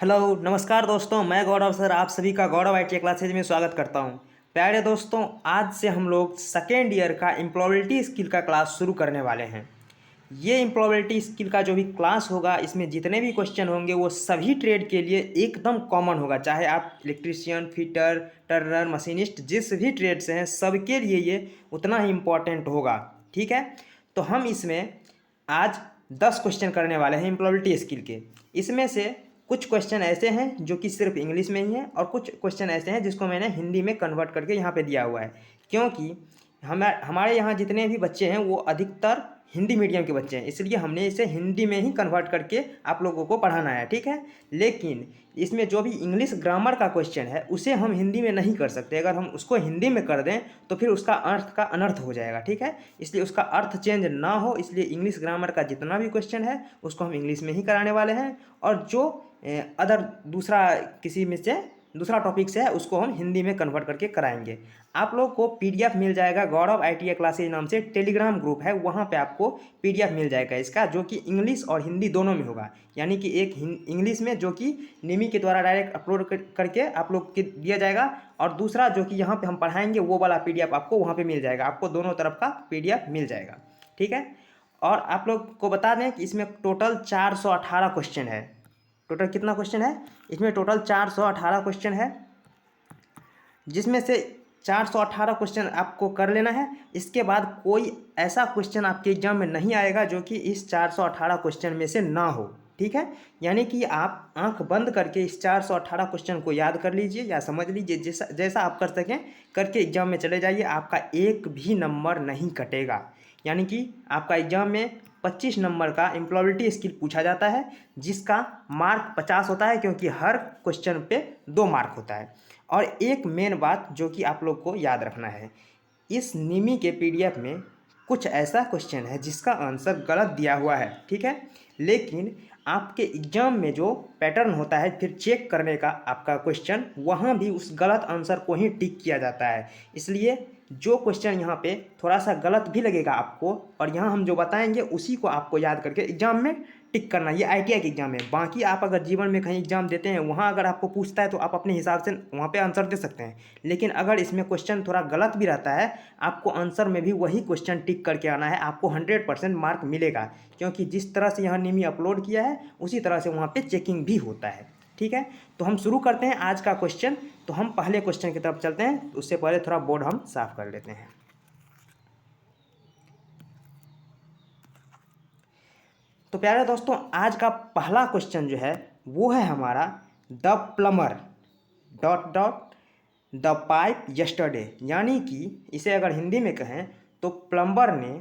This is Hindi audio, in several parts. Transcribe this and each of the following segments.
हेलो नमस्कार दोस्तों, मैं गौरव सर आप सभी का गौरव आईटी क्लासेज में स्वागत करता हूं। प्यारे दोस्तों, आज से हम लोग सेकेंड ईयर का एम्प्लॉयबिलिटी स्किल का क्लास शुरू करने वाले हैं। ये एम्प्लॉयबिलिटी स्किल का जो भी क्लास होगा, इसमें जितने भी क्वेश्चन होंगे वो सभी ट्रेड के लिए एकदम कॉमन होगा। चाहे आप इलेक्ट्रीशियन, फिटर, टर्नर, मशीनिस्ट, जिस भी ट्रेड से हैं सबके लिए ये उतना ही इम्पोर्टेंट होगा। ठीक है, तो हम इसमें आज 10 क्वेश्चन करने वाले हैं एम्प्लॉयबिलिटी स्किल के। इसमें से कुछ क्वेश्चन ऐसे हैं जो कि सिर्फ इंग्लिश में ही हैं और कुछ क्वेश्चन ऐसे हैं जिसको मैंने हिंदी में कन्वर्ट करके यहाँ पे दिया हुआ है, क्योंकि हमारे यहाँ जितने भी बच्चे हैं वो अधिकतर हिंदी मीडियम के बच्चे हैं, इसलिए हमने इसे हिंदी में ही कन्वर्ट करके आप लोगों को पढ़ाना है। ठीक है, लेकिन इसमें जो भी इंग्लिश ग्रामर का क्वेश्चन है उसे हम हिंदी में नहीं कर सकते। अगर हम उसको हिंदी में कर दें तो फिर उसका अर्थ का अनर्थ हो जाएगा। ठीक है, इसलिए उसका अर्थ चेंज ना हो, इसलिए इंग्लिश ग्रामर का जितना भी क्वेश्चन है उसको हम इंग्लिश में ही कराने वाले हैं, और जो अदर दूसरा किसी में से दूसरा टॉपिक से है उसको हम हिंदी में कन्वर्ट करके कराएंगे। आप लोग को पीडीएफ मिल जाएगा, गौरव आईटीआई क्लासेज नाम से टेलीग्राम ग्रुप है, वहाँ पे आपको पीडीएफ मिल जाएगा इसका, जो कि इंग्लिश और हिंदी दोनों में होगा। यानी कि एक इंग्लिश में जो कि निमी के द्वारा डायरेक्ट अपलोड करके आप लोग के दिया जाएगा, और दूसरा जो कि यहाँ पे हम पढ़ाएंगे वो वाला पीडीएफ आपको वहाँ पे मिल जाएगा। आपको दोनों तरफ का पीडीएफ मिल जाएगा। ठीक है, और आप लोग को बता दें कि इसमें टोटल 418 क्वेश्चन है। टोटल कितना क्वेश्चन है इसमें? टोटल 418 क्वेश्चन है, जिसमें से 418 क्वेश्चन आपको कर लेना है। इसके बाद कोई ऐसा क्वेश्चन आपके एग्जाम में नहीं आएगा जो कि इस 418 क्वेश्चन में से ना हो। ठीक है, यानी कि आप आंख बंद करके इस 418 क्वेश्चन को याद कर लीजिए या समझ लीजिए, जैसा जैसा आप कर सकें करके एग्जाम में चले जाइए। आपका एक भी नंबर नहीं कटेगा। यानी कि आपका एग्जाम में 25 नंबर का एम्प्लॉयबिलिटी स्किल पूछा जाता है, जिसका मार्क 50 होता है, क्योंकि हर क्वेश्चन पे 2 मार्क होता है। और एक मेन बात जो कि आप लोग को याद रखना है, इस निमी के पीडीएफ में कुछ ऐसा क्वेश्चन है जिसका आंसर गलत दिया हुआ है। ठीक है, लेकिन आपके एग्जाम में जो पैटर्न होता है फिर चेक करने का आपका क्वेश्चन, वहाँ भी उस गलत आंसर को ही टिक किया जाता है। इसलिए जो क्वेश्चन यहाँ पे थोड़ा सा गलत भी लगेगा आपको, और यहाँ हम जो बताएंगे उसी को आपको याद करके एग्जाम में टिक करना। ये आईटीआई के एग्जाम है, बाकी आप अगर जीवन में कहीं एग्जाम देते हैं वहाँ अगर आपको पूछता है तो आप अपने हिसाब से वहाँ पे आंसर दे सकते हैं। लेकिन अगर इसमें क्वेश्चन थोड़ा गलत भी रहता है, आपको आंसर में भी वही क्वेश्चन टिक करके आना है, आपको 100% मार्क मिलेगा, क्योंकि जिस तरह से यहाँ निमी अपलोड किया है उसी तरह से वहाँ पर चेकिंग भी होता है। ठीक है, तो हम शुरू करते हैं आज का क्वेश्चन। तो हम पहले क्वेश्चन की तरफ चलते हैं, उससे पहले थोड़ा बोर्ड हम साफ कर लेते हैं। तो प्यारे दोस्तों, आज का पहला क्वेश्चन जो है वो है हमारा, the plumber dot dot the pipe yesterday. यानी कि इसे अगर हिंदी में कहें तो प्लम्बर ने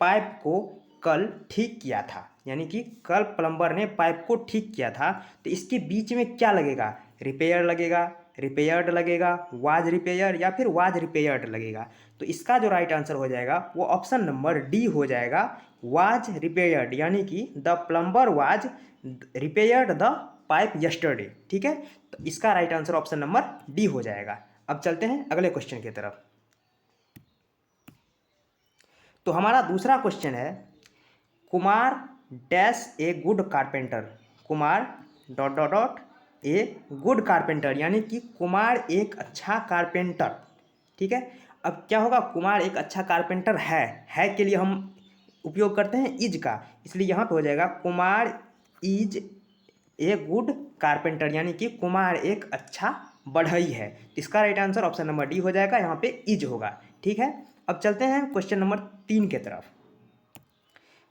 पाइप को कल ठीक किया था। यानी कि कल प्लम्बर ने पाइप को ठीक किया था, तो इसके बीच में क्या लगेगा? रिपेयर लगेगा, रिपेयर्ड लगेगा, वाज रिपेयर, या फिर वाज रिपेयर्ड लगेगा। तो इसका जो राइट आंसर हो जाएगा वो ऑप्शन नंबर डी हो जाएगा, वाज रिपेयर्ड। यानी कि the plumber was repaired the pipe yesterday. ठीक है, तो इसका right answer option number D हो जाएगा। अब चलते हैं अगले क्वेश्चन की तरफ। तो हमारा दूसरा क्वेश्चन है, Kumar dash a good carpenter. Kumar dot dot dot a good carpenter, यानी कि कुमार एक अच्छा कारपेंटर। ठीक है, अब क्या होगा? कुमार एक अच्छा कारपेंटर है के लिए हम उपयोग करते हैं इज का, इसलिए यहाँ पे हो जाएगा Kumar is a good carpenter, यानी कि कुमार एक अच्छा बढ़ई है। इसका right answer option number D हो जाएगा, यहाँ पे इज होगा। ठीक है, अब चलते हैं क्वेश्चन नंबर 3 के तरफ।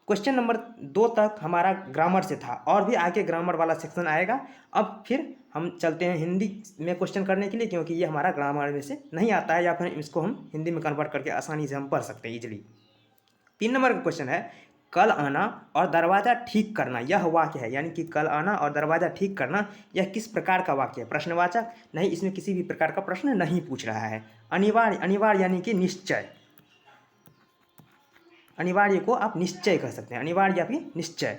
क्वेश्चन नंबर 2 तक हमारा ग्रामर से था, और भी आगे ग्रामर वाला सेक्शन आएगा। अब फिर हम चलते हैं हिंदी में क्वेश्चन करने के लिए, क्योंकि ये हमारा ग्रामर में से नहीं आता है, या फिर इसको हम हिंदी में कन्वर्ट करके आसानी से हम पढ़ सकते हैं इजीली। 3 नंबर का क्वेश्चन है, कल आना और दरवाज़ा ठीक करना यह वाक्य है। यानी कि कल आना और दरवाज़ा ठीक करना यह किस प्रकार का वाक्य है? प्रश्नवाचक नहीं, इसमें किसी भी प्रकार का प्रश्न नहीं पूछ रहा है। अनिवार्य, अनिवार्य यानी कि निश्चय, अनिवार्य को आप निश्चय कह सकते हैं, अनिवार्य या फिर निश्चय।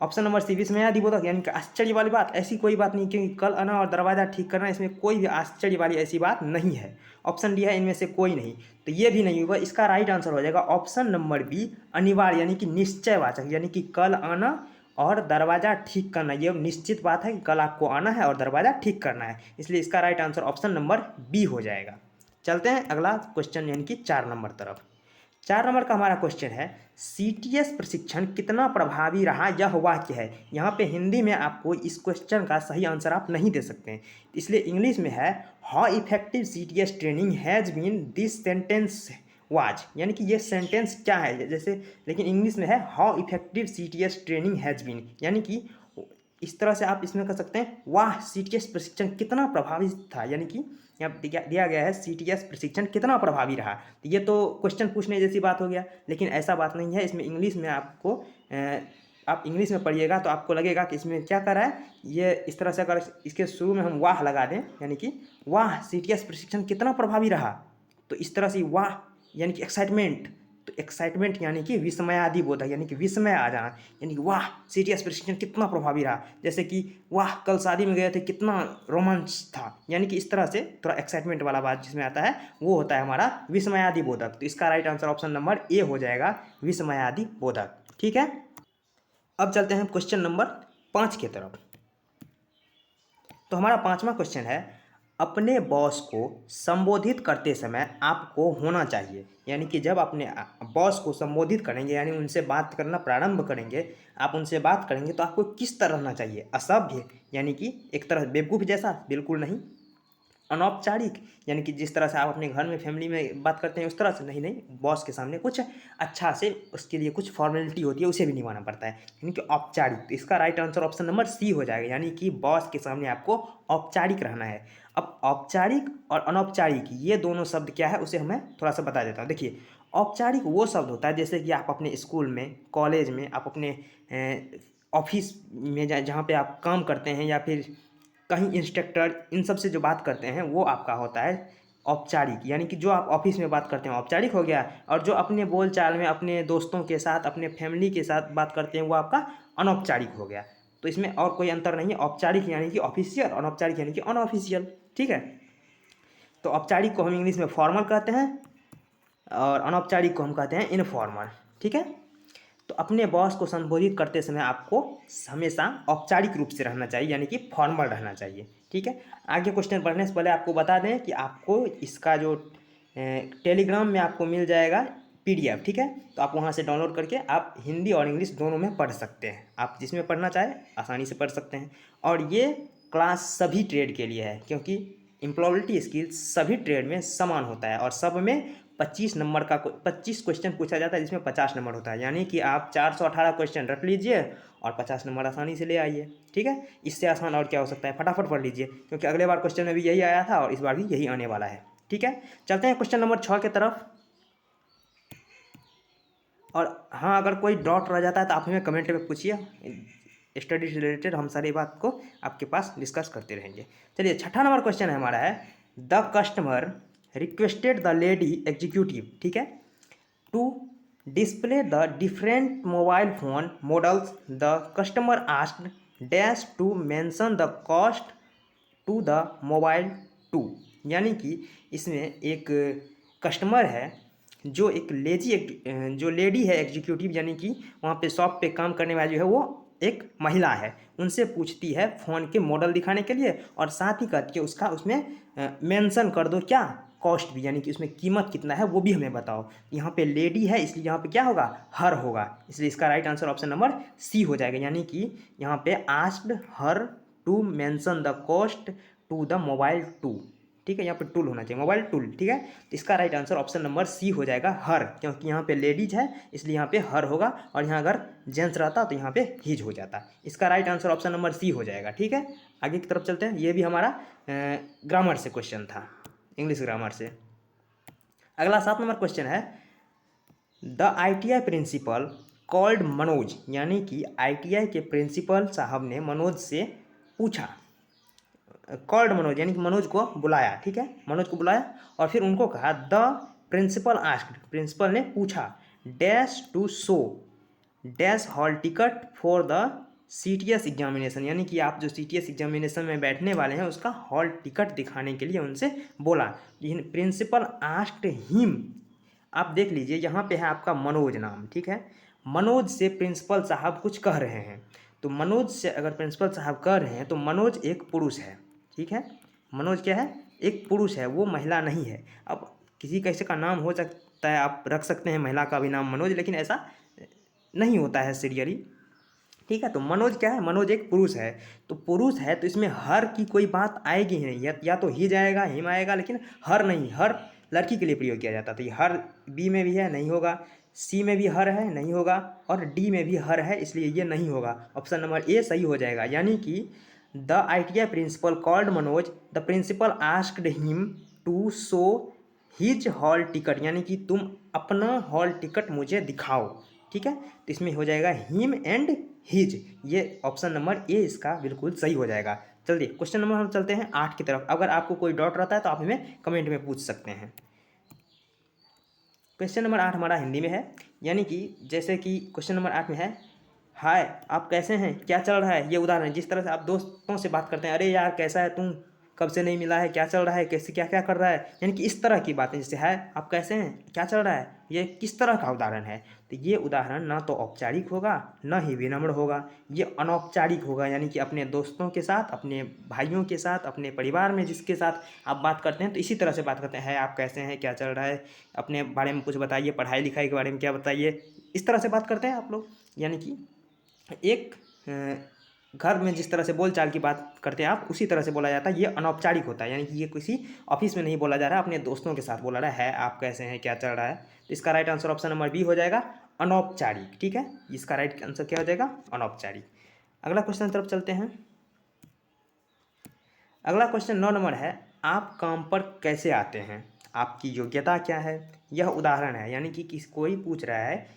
ऑप्शन नंबर सी विस्मयादिबोधक, यानी कि आश्चर्य वाली बात, ऐसी कोई बात नहीं, क्योंकि कल आना और दरवाज़ा ठीक करना इसमें कोई भी आश्चर्य वाली ऐसी बात नहीं है। ऑप्शन डी है इनमें से कोई नहीं, तो ये भी नहीं होगा। इसका राइट आंसर हो जाएगा ऑप्शन नंबर बी, अनिवार्य यानी कि निश्चयवाचक, यानी कि कल आना और दरवाज़ा ठीक करना। ये निश्चित बात है कि कल आपको आना है और दरवाज़ा ठीक करना है, इसलिए इसका right answer option number B हो जाएगा। चलते हैं अगला क्वेश्चन यानी कि 4 नंबर तरफ। 4 नंबर का हमारा क्वेश्चन है, सीटीएस प्रशिक्षण कितना प्रभावी रहा, यह वाक्य है। यहाँ पे हिंदी में आपको इस क्वेश्चन का सही आंसर आप नहीं दे सकते हैं, इसलिए इंग्लिश में है how effective CTS training has been this sentence was, यानी कि ये सेंटेंस क्या है जैसे, लेकिन इंग्लिश में है how effective CTS training has been, यानी कि इस तरह से आप इसमें कर सकते हैं वाह सीटीएस प्रशिक्षण कितना प्रभावी था, यानी कि यहाँ दिया गया है सीटीएस प्रशिक्षण कितना प्रभावी रहा। तो ये तो क्वेश्चन पूछने जैसी बात हो गया, लेकिन ऐसा बात नहीं है। इसमें इंग्लिश में आपको आप इंग्लिश में पढ़िएगा तो आपको लगेगा कि इसमें क्या कर रहा है, ये इस तरह से अगर इसके शुरू में हम वाह लगा दें, यानी कि वाह सीटीएस प्रशिक्षण कितना प्रभावी रहा, तो इस तरह से वाह यानी कि एक्साइटमेंट, तो एक्साइटमेंट यानी कि विस्मयादि बोधक, यानी कि विस्मय आ जाना, यानी कि वाह सीटीएस प्रशिक्षण कितना प्रभावी रहा। जैसे कि वाह कल शादी में गए थे कितना रोमांच था, यानी कि इस तरह से थोड़ा एक्साइटमेंट वाला बात जिसमें आता है वो होता है हमारा विस्मयादि बोधक। तो इसका right answer option number A हो जाएगा, विस्मयादि बोधक। ठीक है, अब चलते हैं क्वेश्चन नंबर 5 की तरफ। तो हमारा 5वां क्वेश्चन है, अपने बॉस को संबोधित करते समय आपको होना चाहिए, यानी कि जब अपने बॉस को संबोधित करेंगे यानी उनसे बात करना प्रारंभ करेंगे, आप उनसे बात करेंगे तो आपको किस तरह रहना चाहिए। असभ्य यानी कि एक तरह बेवकूफ़ जैसा, बिल्कुल नहीं। अनौपचारिक यानी कि जिस तरह से आप अपने घर में फैमिली में बात करते हैं उस तरह से, नहीं नहीं, बॉस के सामने कुछ अच्छा से उसके लिए कुछ फॉर्मेलिटी होती है उसे भी निभाना पड़ता है, यानी कि औपचारिक। तो इसका right answer option number C हो जाएगा, यानी कि बॉस के सामने आपको औपचारिक रहना है। अब औपचारिक और अनौपचारिक ये दोनों शब्द क्या है उसे हमें थोड़ा सा बता देता हूँ। देखिए, औपचारिक वो शब्द होता है जैसे कि आप अपने स्कूल में, कॉलेज में, आप अपने ऑफिस में जहाँ पे आप काम करते हैं या फिर कहीं इंस्ट्रक्टर, इन सब से जो बात करते हैं वो आपका होता है औपचारिक, यानी कि जो आप ऑफिस में बात करते हैं औपचारिक हो गया, और जो अपने बोलचाल में अपने दोस्तों के साथ, अपने फैमिली के साथ बात करते हैं वो आपका अनौपचारिक हो गया। तो इसमें और कोई अंतर नहीं है, औपचारिक यानी कि ऑफिशियल, अनौपचारिक यानी कि अनऑफिशियल। ठीक है, तो औपचारिक को हम इंग्लिश में फॉर्मल कहते हैं और अनौपचारिक को हम कहते हैं इनफॉर्मल। ठीक है, तो अपने बॉस को संबोधित करते समय आपको हमेशा औपचारिक रूप से रहना चाहिए, यानी कि फॉर्मल रहना चाहिए। ठीक है, आगे क्वेश्चन पढ़ने से पहले आपको बता दें कि आपको इसका जो टेलीग्राम में आपको मिल जाएगा पीडीएफ। ठीक है, तो आप वहाँ से डाउनलोड करके आप हिंदी और इंग्लिश दोनों में पढ़ सकते हैं, आप जिसमें पढ़ना चाहें आसानी से पढ़ सकते हैं। और ये क्लास सभी ट्रेड के लिए है, क्योंकि एम्प्लॉयबिलिटी स्किल्स सभी ट्रेड में समान होता है और सब में 25 नंबर का 25 क्वेश्चन पूछा जाता है जिसमें 50 नंबर होता है, यानी कि आप 418 क्वेश्चन रख लीजिए और 50 नंबर आसानी से ले आइए। ठीक है, इससे आसान और क्या हो सकता है, फटाफट पढ़ लीजिए, क्योंकि अगले बार क्वेश्चन में भी यही आया था और इस बार भी यही आने वाला है। ठीक है, चलते हैं क्वेश्चन नंबर 6 की तरफ। और हाँ, अगर कोई डाउट रह जाता है तो आप हमें कमेंट में पूछिए, स्टडी से रिलेटेड हम सारी बात को आपके पास डिस्कस करते रहेंगे। चलिए, 6ठा नंबर क्वेश्चन है हमारा है, the customer requested the lady executive, ठीक है, to display the different mobile phone models, the customer asked dash to mention the cost to the mobile to, यानी कि इसमें एक कस्टमर है जो एक जो लेडी है एग्जीक्यूटिव, यानी कि वहाँ पे शॉप पे काम करने वाली जो है वो एक महिला है, उनसे पूछती है फ़ोन के मॉडल दिखाने के लिए और साथ ही कहती है उसका उसमें मेंशन कर दो क्या, कॉस्ट भी, यानी कि उसमें कीमत कितना है वो भी हमें बताओ। यहाँ पे लेडी है इसलिए यहाँ पे क्या होगा, हर होगा, इसलिए इसका right answer option number C हो जाएगा, यानी कि यहाँ पे asked her to mention the cost to the mobile to. ठीक है, यहाँ पे टूल होना चाहिए, मोबाइल टूल। ठीक है, तो इसका right answer option number C हो जाएगा, हर, क्योंकि यहाँ पे लेडीज है इसलिए यहाँ पे हर होगा और यहाँ अगर जेंट्स रहता तो यहाँ पे हिज हो जाता। इसका right answer option number C हो जाएगा। ठीक है, आगे की तरफ चलते हैं, ये भी हमारा ग्रामर से क्वेश्चन था, इंग्लिश ग्रामर से। अगला 7 नंबर क्वेश्चन है, the ITI principal called Manoj, यानी कि ITI के प्रिंसिपल साहब ने मनोज से पूछा, कॉल्ड मनोज यानी कि मनोज को बुलाया। ठीक है, मनोज को बुलाया और फिर उनको कहा, द प्रिंसिपल आस्क्ड, प्रिंसिपल ने पूछा, dash to show dash hall ticket for the CTS examination, यानी कि आप जो CTS एग्जामिनेशन में बैठने वाले हैं उसका हॉल टिकट दिखाने के लिए उनसे बोला। प्रिंसिपल आस्क्ड हिम, आप देख लीजिए यहाँ पे है आपका मनोज नाम। ठीक है, मनोज से प्रिंसिपल साहब कुछ कह रहे हैं, तो मनोज से अगर प्रिंसिपल साहब कह रहे हैं तो मनोज एक पुरुष है, ठीक है। मनोज क्या है, एक पुरुष है, वो महिला नहीं है। अब किसी कैसे का नाम हो सकता है, आप रख सकते हैं महिला का भी नाम मनोज, लेकिन ऐसा नहीं होता है सीरियली, ठीक है। तो मनोज क्या है, मनोज एक पुरुष है। तो पुरुष है तो इसमें हर की कोई बात आएगी ही नहीं, या तो ही जाएगा, हिम आएगा, लेकिन हर नहीं, हर लड़की के लिए प्रयोग किया जाता है। तो ये हर बी में भी है, नहीं होगा। सी में भी हर है, नहीं होगा। और डी में भी हर है, इसलिए ये नहीं होगा। ऑप्शन नंबर ए सही हो जाएगा। यानी कि the ITI principal called Manoj, the principal asked him to show his hall ticket, यानी कि तुम अपना हॉल टिकट मुझे दिखाओ, ठीक है। तो इसमें हो जाएगा हिम एंड हिज, ये ऑप्शन नंबर ए इसका बिल्कुल सही हो जाएगा। चलिए क्वेश्चन नंबर हम चलते हैं 8 की तरफ। अगर आपको कोई डाउट रहता है तो आप हमें कमेंट में पूछ सकते हैं। क्वेश्चन नंबर 8 हमारा हिंदी में है, यानी कि जैसे कि क्वेश्चन नंबर 8 में है, हाय आप कैसे हैं, क्या चल रहा है। ये उदाहरण जिस तरह से आप दोस्तों से बात करते हैं, अरे यार कैसा है तुम, कब से नहीं मिला है, क्या चल रहा है, कैसे क्या क्या कर रहा है, यानी कि इस तरह की बातें। जैसे हाय आप कैसे हैं, क्या चल रहा है, ये किस तरह का उदाहरण है। तो ये उदाहरण ना तो औपचारिक होगा, ना ही विनम्र होगा, ये अनौपचारिक होगा। यानी कि अपने दोस्तों के साथ, अपने भाइयों के साथ, अपने परिवार में जिसके साथ आप बात करते हैं तो इसी तरह से बात करते हैं, आप कैसे हैं, क्या चल रहा है, अपने बारे में कुछ बताइए, पढ़ाई लिखाई के बारे में क्या बताइए, इस तरह से बात करते हैं आप लोग। यानी कि एक घर में जिस तरह से बोलचाल की बात करते हैं आप, उसी तरह से बोला जाता है। ये अनौपचारिक होता है, यानी कि ये किसी ऑफिस में नहीं बोला जा रहा है, अपने दोस्तों के साथ बोला रहा है आप कैसे हैं, क्या चल रहा है। तो इसका right answer option number B हो जाएगा, अनौपचारिक, ठीक है। इसका राइट आंसर क्या हो जाएगा, अनौपचारिक। अगला क्वेश्चन तरफ चलते हैं। अगला क्वेश्चन 9 नंबर है, आप काम पर कैसे आते हैं, आपकी योग्यता क्या है। यह उदाहरण है, यानी कि कोई पूछ रहा है,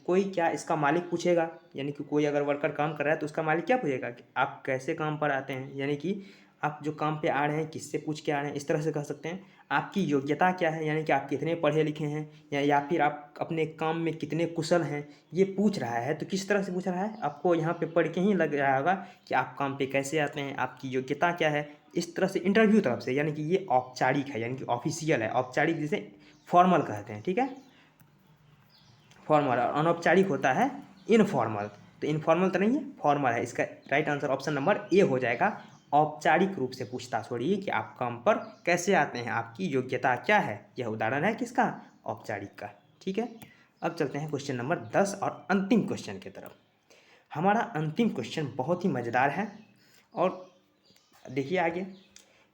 कोई क्या इसका मालिक पूछेगा, यानी कि कोई अगर वर्कर काम कर रहा है तो उसका मालिक क्या पूछेगा कि आप कैसे काम पर आते हैं, यानी कि आप जो काम पे आ रहे हैं किससे पूछ के आ रहे हैं, इस तरह से कह सकते हैं। आपकी योग्यता क्या है, यानी कि आप कितने पढ़े लिखे हैं, या फिर आप अपने काम में कितने कुशल हैं, ये पूछ रहा है। तो किस तरह से पूछ रहा है, आपको यहाँ पे पढ़ के ही लग रहा होगा कि आप काम पे कैसे आते हैं, आपकी योग्यता क्या है, इस तरह से इंटरव्यू तरफ से। यानी कि ये औपचारिक है, यानी कि ऑफिशियल है। औपचारिक जिसे फॉर्मल कहते हैं, ठीक है, फॉर्मल। और अनौपचारिक होता है इनफॉर्मल। तो इनफॉर्मल तो नहीं है, फॉर्मल है। इसका right answer option number A हो जाएगा। औपचारिक रूप से पूछताछ हो रही है कि आप काम पर कैसे आते हैं, आपकी योग्यता क्या है। यह उदाहरण है किसका, औपचारिक का, ठीक है। अब चलते हैं क्वेश्चन नंबर 10 और अंतिम क्वेश्चन की तरफ। हमारा अंतिम क्वेश्चन बहुत ही मज़ेदार है, और देखिए आगे,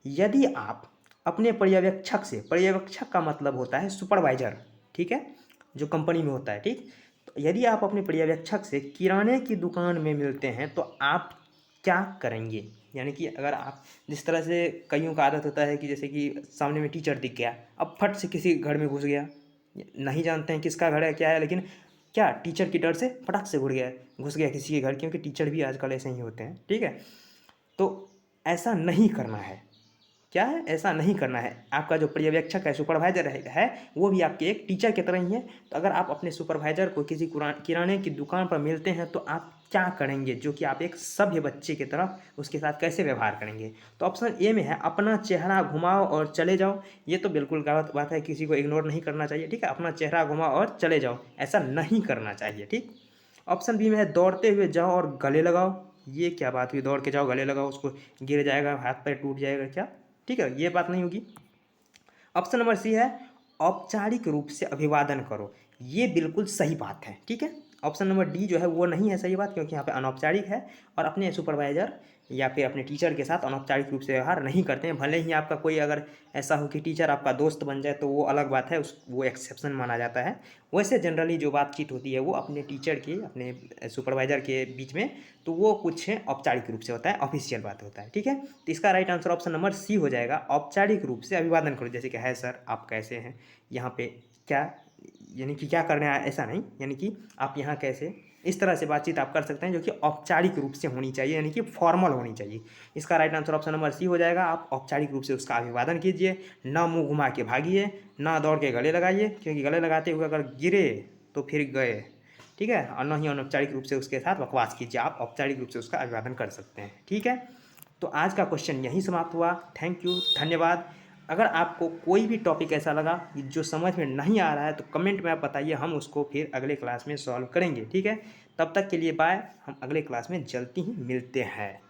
यदि आप अपने पर्यवेक्षक से, पर्यवेक्षक का मतलब होता है सुपरवाइजर, ठीक है, जो कंपनी में होता है, ठीक। तो यदि आप अपने पर्यवेक्षक से किराने की दुकान में मिलते हैं तो आप क्या करेंगे। यानी कि अगर आप, जिस तरह से कईयों का आदत होता है कि जैसे कि सामने में टीचर दिख गया, अब फट से किसी घर में घुस गया, नहीं जानते हैं किसका घर है क्या है, लेकिन क्या टीचर की डर से फटक से घुस गया किसी के घर, क्योंकि टीचर भी आजकल ऐसे ही होते हैं, ठीक है। तो ऐसा नहीं करना है, क्या है, ऐसा नहीं करना है। आपका जो पर्यवेक्षक है, सुपरवाइजर है, वो भी आपके एक टीचर की तरह ही है। तो अगर आप अपने सुपरवाइजर को किसी किराने की दुकान पर मिलते हैं तो आप क्या करेंगे, जो कि आप एक सभ्य बच्चे की तरह उसके साथ कैसे व्यवहार करेंगे। तो ऑप्शन ए में है, अपना चेहरा घुमाओ और चले जाओ। ये तो बिल्कुल गलत बात है, किसी को इग्नोर नहीं करना चाहिए, ठीक है। अपना चेहरा घुमाओ और चले जाओ, ऐसा नहीं करना चाहिए, ठीक। ऑप्शन बी में है, दौड़ते हुए जाओ और गले लगाओ। ये क्या बात हुई, दौड़ के जाओ गले लगाओ, उसको गिर जाएगा, हाथ पैर टूट जाएगा क्या, ठीक है, ये बात नहीं होगी। ऑप्शन नंबर सी है, औपचारिक रूप से अभिवादन करो। ये बिल्कुल सही बात है, ठीक है। ऑप्शन नंबर डी जो है वो नहीं है सही बात, क्योंकि यहाँ पे अनौपचारिक है, और अपने सुपरवाइजर या फिर अपने टीचर के साथ अनौपचारिक रूप से व्यवहार नहीं करते हैं। भले ही आपका कोई अगर ऐसा हो कि टीचर आपका दोस्त बन जाए तो वो अलग बात है, वो एक्सेप्शन माना जाता है। वैसे जनरली जो बातचीत होती है वो अपने टीचर के, अपने सुपरवाइजर के बीच में, तो वो कुछ औपचारिक रूप से होता है, ऑफिशियल बात होता है, ठीक है। तो इसका right answer option number C हो जाएगा, औपचारिक रूप से अभिवादन करो। जैसे कि है सर आप कैसे हैं, यहाँ पे क्या, यानी कि क्या करने आए, ऐसा नहीं, यानी कि आप यहाँ कैसे, इस तरह से बातचीत आप कर सकते हैं, जो कि औपचारिक रूप से होनी चाहिए, यानी कि फॉर्मल होनी चाहिए। इसका right answer option number C हो जाएगा। आप औपचारिक रूप से उसका अभिवादन कीजिए, ना मुंह घुमा के भागिए, ना दौड़ के गले लगाइए, क्योंकि गले लगाते हुए अगर गिरे तो फिर गए, ठीक है। और ना ही अनौपचारिक रूप से उसके साथ बकवास कीजिए, आप औपचारिक रूप से उसका अभिवादन कर सकते हैं, ठीक है। तो आज का क्वेश्चन यहीं समाप्त हुआ। थैंक यू, धन्यवाद। अगर आपको कोई भी टॉपिक ऐसा लगा जो समझ में नहीं आ रहा है तो कमेंट में आप बताइए, हम उसको फिर अगले क्लास में सॉल्व करेंगे, ठीक है। तब तक के लिए बाय। हम अगले क्लास में जल्दी ही मिलते हैं।